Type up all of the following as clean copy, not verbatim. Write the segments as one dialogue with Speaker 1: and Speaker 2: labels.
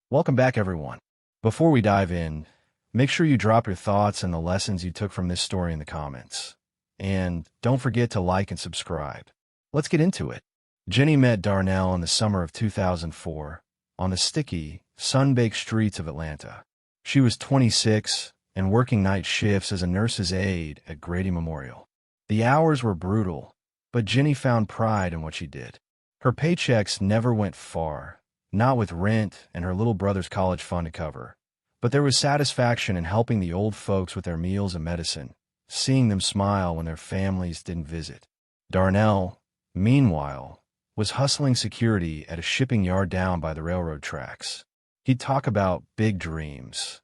Speaker 1: Welcome back, everyone. Before we dive in, make sure you drop your thoughts and the lessons you took from this story in the comments. And don't forget to like and subscribe. Let's get into it. Jenny met Darnell in the summer of 2004 on the sticky, sun-baked streets of Atlanta. She was 26 and working night shifts as a nurse's aide at Grady Memorial. The hours were brutal, but Jenny found pride in what she did. Her paychecks never went far, not with rent and her little brother's college fund to cover. But there was satisfaction in helping the old folks with their meals and medicine, seeing them smile when their families didn't visit. Darnell, meanwhile, was hustling security at a shipping yard down by the railroad tracks. He'd talk about big dreams,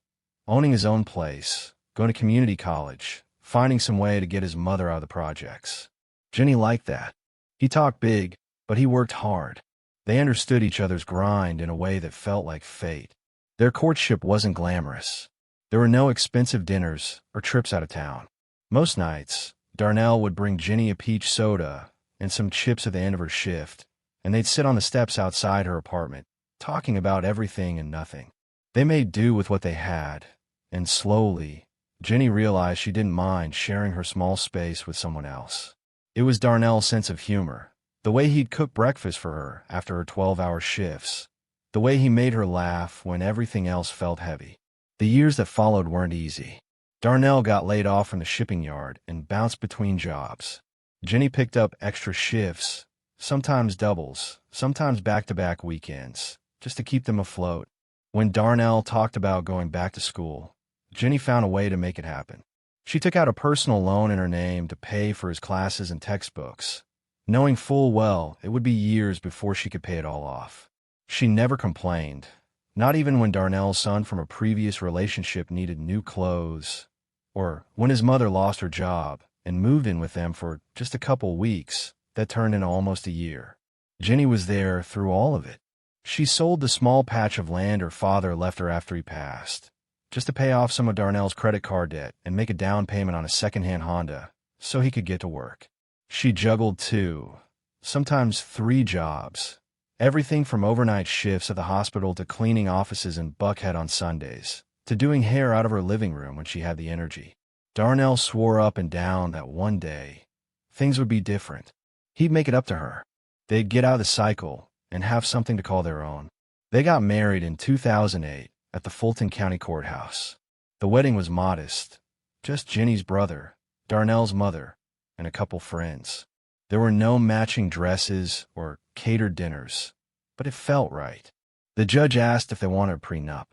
Speaker 1: owning his own place, going to community college, finding some way to get his mother out of the projects. Jenny liked that. He talked big, but he worked hard. They understood each other's grind in a way that felt like fate. Their courtship wasn't glamorous. There were no expensive dinners or trips out of town. Most nights, Darnell would bring Jenny a peach soda and some chips at the end of her shift, and they'd sit on the steps outside her apartment, talking about everything and nothing. They made do with what they had, and slowly, Jenny realized she didn't mind sharing her small space with someone else. It was Darnell's sense of humor, the way he'd cook breakfast for her after her 12-hour shifts, the way he made her laugh when everything else felt heavy. The years that followed weren't easy. Darnell got laid off from the shipping yard and bounced between jobs. Jenny picked up extra shifts, sometimes doubles, sometimes back-to-back weekends, just to keep them afloat. When Darnell talked about going back to school, Jenny found a way to make it happen. She took out a personal loan in her name to pay for his classes and textbooks, knowing full well it would be years before she could pay it all off. She never complained, not even when Darnell's son from a previous relationship needed new clothes, or when his mother lost her job and moved in with them for just a couple weeks that turned into almost a year. Jenny was there through all of it. She sold the small patch of land her father left her after he passed, just to pay off some of Darnell's credit card debt and make a down payment on a second-hand Honda so he could get to work. She juggled 2, sometimes 3 jobs, everything from overnight shifts at the hospital to cleaning offices in Buckhead on Sundays, to doing hair out of her living room when she had the energy. Darnell swore up and down that one day, things would be different. He'd make it up to her. They'd get out of the cycle and have something to call their own. They got married in 2008 at the Fulton County Courthouse. The wedding was modest, just Jenny's brother, Darnell's mother, and a couple friends. There were no matching dresses or catered dinners, but it felt right. The judge asked if they wanted a prenup.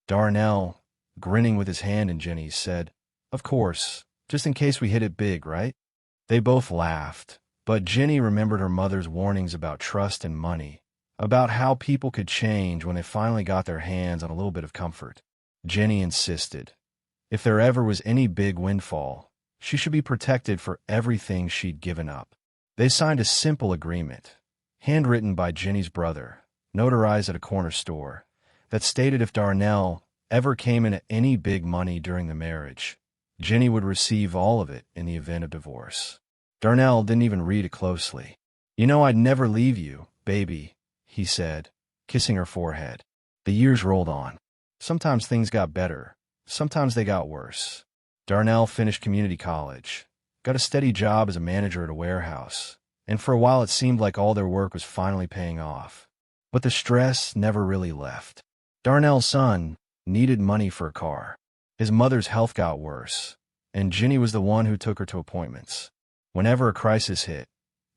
Speaker 1: Darnell, grinning with his hand in Jenny's, said, "Of course, just in case we hit it big, right?" They both laughed, but Jenny remembered her mother's warnings about trust and money, about how people could change when they finally got their hands on a little bit of comfort. Jenny insisted, if there ever was any big windfall, she should be protected for everything she'd given up. They signed a simple agreement, handwritten by Jenny's brother, notarized at a corner store, that stated if Darnell ever came into any big money during the marriage, Jenny would receive all of it in the event of divorce. Darnell didn't even read it closely. "You know I'd never leave you, baby," he said, kissing her forehead. The years rolled on. Sometimes things got better, sometimes they got worse. Darnell finished community college, got a steady job as a manager at a warehouse, and for a while it seemed like all their work was finally paying off. But the stress never really left. Darnell's son needed money for a car. His mother's health got worse, and Jenny was the one who took her to appointments. Whenever a crisis hit,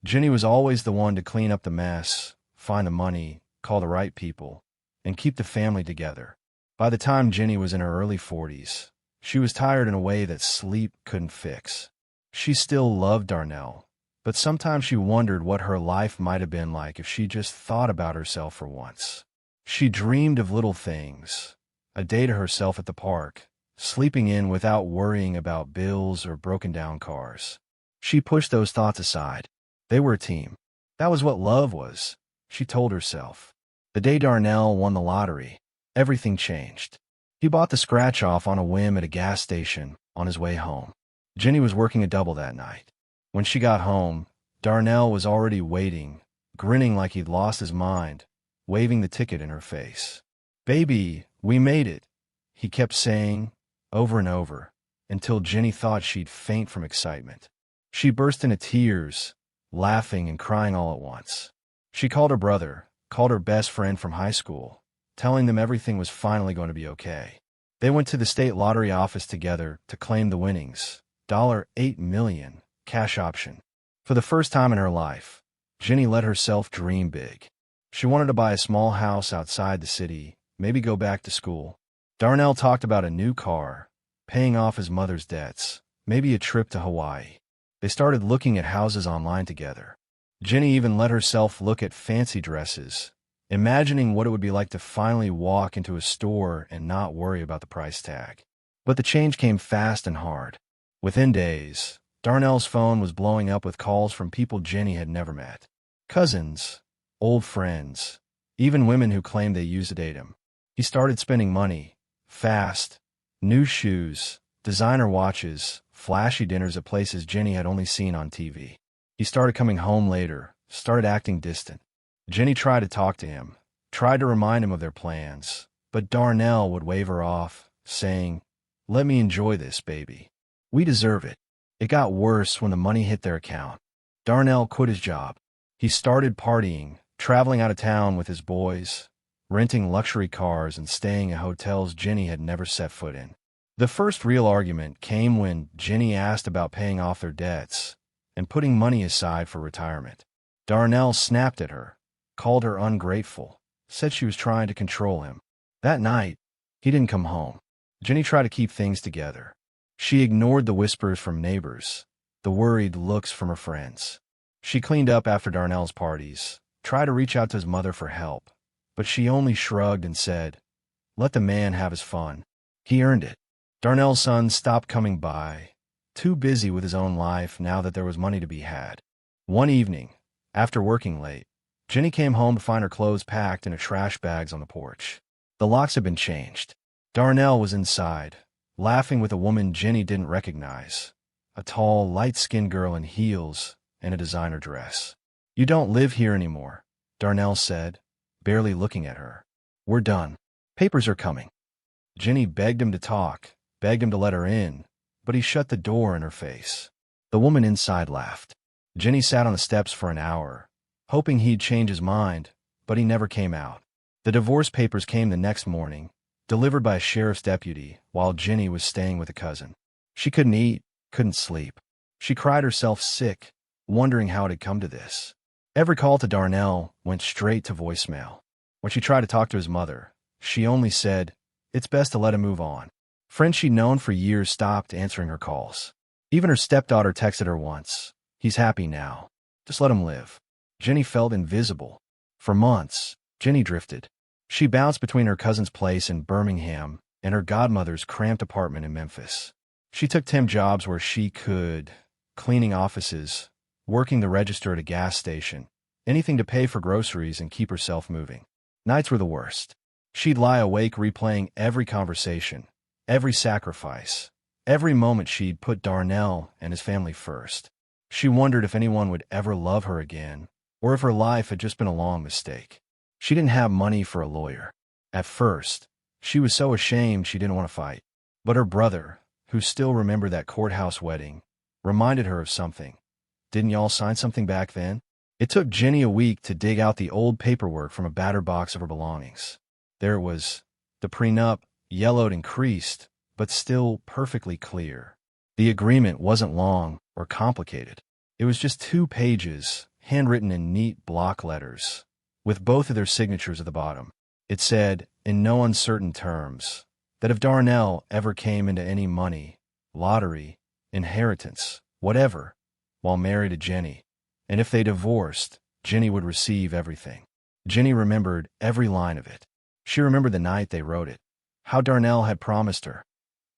Speaker 1: Jenny was always the one to clean up the mess, find the money, call the right people, and keep the family together. By the time Jenny was in her early 40s, she was tired in a way that sleep couldn't fix. She still loved Darnell, but sometimes she wondered what her life might have been like if she just thought about herself for once. She dreamed of little things, a day to herself at the park, sleeping in without worrying about bills or broken-down cars. She pushed those thoughts aside. They were a team. That was what love was, she told herself. The day Darnell won the lottery, everything changed. He bought the scratch-off on a whim at a gas station on his way home. Jenny was working a double that night. When she got home, Darnell was already waiting, grinning like he'd lost his mind, waving the ticket in her face. "Baby, we made it," he kept saying over and over, until Jenny thought she'd faint from excitement. She burst into tears, laughing and crying all at once. She called her brother, called her best friend from high school, telling them everything was finally going to be okay. They went to the state lottery office together to claim the winnings, $8 million, cash option. For the first time in her life, Jenny let herself dream big. She wanted to buy a small house outside the city, maybe go back to school. Darnell talked about a new car, paying off his mother's debts, maybe a trip to Hawaii. They started looking at houses online together. Jenny even let herself look at fancy dresses, imagining what it would be like to finally walk into a store and not worry about the price tag. But the change came fast and hard. Within days, Darnell's phone was blowing up with calls from people Jenny had never met. Cousins, old friends, even women who claimed they used to date him. He started spending money, fast, new shoes, designer watches, flashy dinners at places Jenny had only seen on TV. He started coming home later, started acting distant. Jenny tried to talk to him, tried to remind him of their plans, but Darnell would wave her off, saying, "Let me enjoy this, baby. We deserve it." It got worse when the money hit their account. Darnell quit his job. He started partying, traveling out of town with his boys, renting luxury cars and staying in hotels Jenny had never set foot in. The first real argument came when Jenny asked about paying off their debts and putting money aside for retirement. Darnell snapped at her, called her ungrateful, said she was trying to control him. That night, he didn't come home. Jenny tried to keep things together. She ignored the whispers from neighbors, the worried looks from her friends. She cleaned up after Darnell's parties, tried to reach out to his mother for help, but she only shrugged and said, "Let the man have his fun. He earned it." Darnell's son stopped coming by, too busy with his own life now that there was money to be had. One evening, after working late, Jenny came home to find her clothes packed in trash bags on the porch. The locks had been changed. Darnell was inside, laughing with a woman Jenny didn't recognize, a tall, light-skinned girl in heels and a designer dress. "You don't live here anymore," Darnell said, barely looking at her. "We're done. Papers are coming." Jenny begged him to talk, begged him to let her in, but he shut the door in her face. The woman inside laughed. Jenny sat on the steps for an hour, hoping he'd change his mind, but he never came out. The divorce papers came the next morning, delivered by a sheriff's deputy, while Jenny was staying with a cousin. She couldn't eat, couldn't sleep. She cried herself sick, wondering how it had come to this. Every call to Darnell went straight to voicemail. When she tried to talk to his mother, she only said, "It's best to let him move on." Friends she'd known for years stopped answering her calls. Even her stepdaughter texted her once, "He's happy now. Just let him live." Jenny felt invisible. For months, Jenny drifted. She bounced between her cousin's place in Birmingham and her godmother's cramped apartment in Memphis. She took temp jobs where she could, cleaning offices, working the register at a gas station, anything to pay for groceries and keep herself moving. Nights were the worst. She'd lie awake replaying every conversation, every sacrifice, every moment she'd put Darnell and his family first. She wondered if anyone would ever love her again, or if her life had just been a long mistake. She didn't have money for a lawyer. At first, she was so ashamed she didn't want to fight. But her brother, who still remembered that courthouse wedding, reminded her of something. "Didn't y'all sign something back then?" It took Jenny a week to dig out the old paperwork from a battered box of her belongings. There it was, the prenup, yellowed and creased, but still perfectly clear. The agreement wasn't long or complicated. It was just 2 pages, handwritten in neat block letters, with both of their signatures at the bottom. It said, in no uncertain terms, that if Darnell ever came into any money, lottery, inheritance, whatever, while married to Jenny, and if they divorced, Jenny would receive everything. Jenny remembered every line of it. She remembered the night they wrote it, how Darnell had promised her,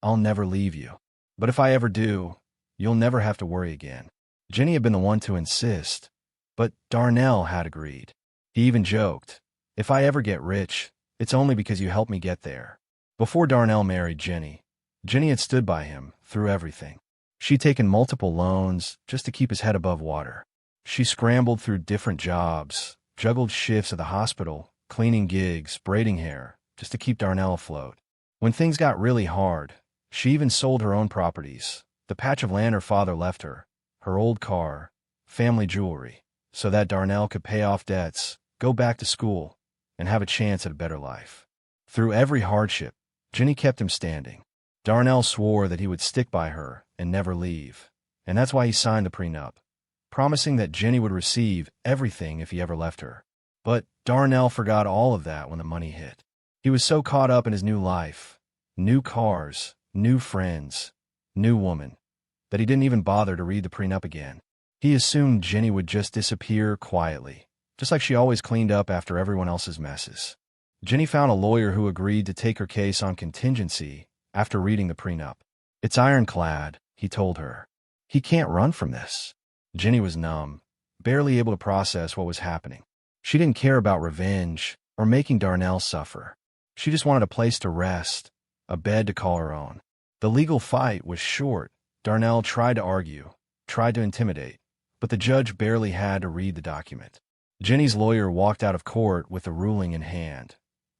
Speaker 1: "I'll never leave you. But if I ever do, you'll never have to worry again." Jenny had been the one to insist, but Darnell had agreed. He even joked, "If I ever get rich, it's only because you helped me get there." Before Darnell married Jenny, Jenny had stood by him through everything. She'd taken multiple loans just to keep his head above water. She scrambled through different jobs, juggled shifts at the hospital, cleaning gigs, braiding hair, just to keep Darnell afloat. When things got really hard, she even sold her own properties, the patch of land her father left her, her old car, family jewelry, so that Darnell could pay off debts, go back to school, and have a chance at a better life. Through every hardship, Jenny kept him standing. Darnell swore that he would stick by her and never leave, and that's why he signed the prenup, promising that Jenny would receive everything if he ever left her. But Darnell forgot all of that when the money hit. He was so caught up in his new life, new cars, new friends, new woman, that he didn't even bother to read the prenup again. He assumed Jenny would just disappear quietly, just like she always cleaned up after everyone else's messes. Jenny found a lawyer who agreed to take her case on contingency after reading the prenup. "It's ironclad," he told her. "He can't run from this." Jenny was numb, barely able to process what was happening. She didn't care about revenge or making Darnell suffer. She just wanted a place to rest, a bed to call her own. The legal fight was short. Darnell tried to argue, tried to intimidate, but the judge barely had to read the document. Jenny's lawyer walked out of court with the ruling in hand.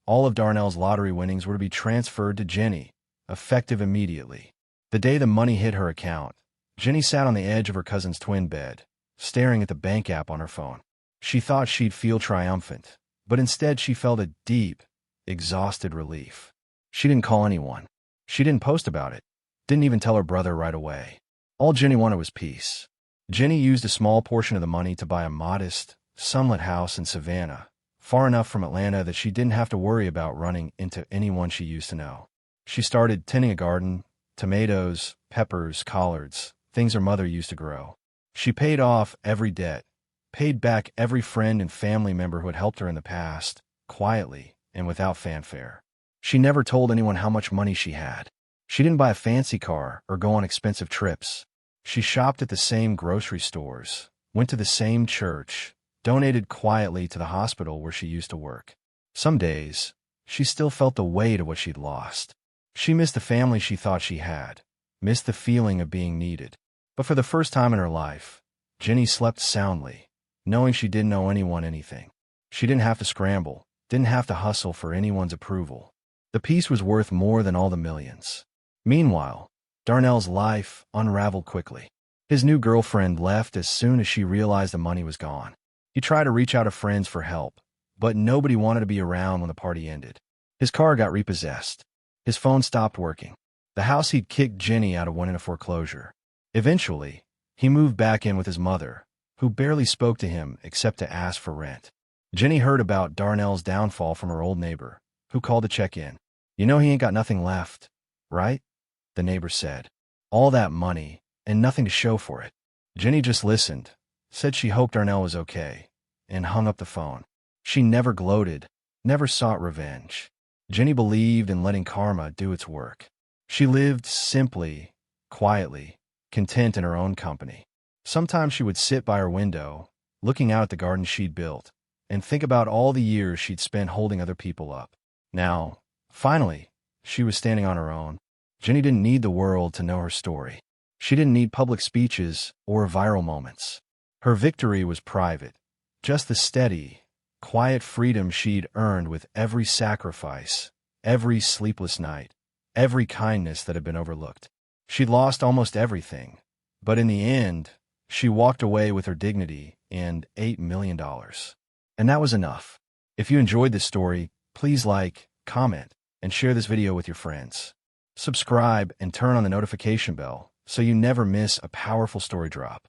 Speaker 1: All of Darnell's lottery winnings were to be transferred to Jenny, effective immediately. The day the money hit her account, Jenny sat on the edge of her cousin's twin bed, staring at the bank app on her phone. She thought she'd feel triumphant, but instead she felt a deep, exhausted relief. She didn't call anyone. She didn't post about it, didn't even tell her brother right away. All Jenny wanted was peace. Jenny used a small portion of the money to buy a modest, sunlit house in Savannah, far enough from Atlanta that she didn't have to worry about running into anyone she used to know. She started tending a garden, tomatoes, peppers, collards, things her mother used to grow. She paid off every debt, paid back every friend and family member who had helped her in the past, quietly and without fanfare. She never told anyone how much money she had. She didn't buy a fancy car or go on expensive trips. She shopped at the same grocery stores, went to the same church, donated quietly to the hospital where she used to work. Some days, she still felt the weight of what she'd lost. She missed the family she thought she had, missed the feeling of being needed. But for the first time in her life, Jenny slept soundly, knowing she didn't owe anyone anything. She didn't have to scramble, didn't have to hustle for anyone's approval. The peace was worth more than all the millions. Meanwhile, Darnell's life unraveled quickly. His new girlfriend left as soon as she realized the money was gone. He tried to reach out to friends for help, but nobody wanted to be around when the party ended. His car got repossessed. His phone stopped working. The house he'd kicked Jenny out of went into foreclosure. Eventually, he moved back in with his mother, who barely spoke to him except to ask for rent. Jenny heard about Darnell's downfall from her old neighbor, who called to check in. "You know he ain't got nothing left, right?" the neighbor said. "All that money, and nothing to show for it." Jenny just listened, said she hoped Darnell was okay, and hung up the phone. She never gloated, never sought revenge. Jenny believed in letting karma do its work. She lived simply, quietly, content in her own company. Sometimes she would sit by her window, looking out at the garden she'd built, and think about all the years she'd spent holding other people up. Now, finally, she was standing on her own. Jenny didn't need the world to know her story. She didn't need public speeches or viral moments. Her victory was private, just the steady, quiet freedom she'd earned with every sacrifice, every sleepless night, every kindness that had been overlooked. She'd lost almost everything, but in the end, she walked away with her dignity and $8 million. And that was enough. If you enjoyed this story, please like, comment, and share this video with your friends. Subscribe and turn on the notification bell so you never miss a powerful story drop.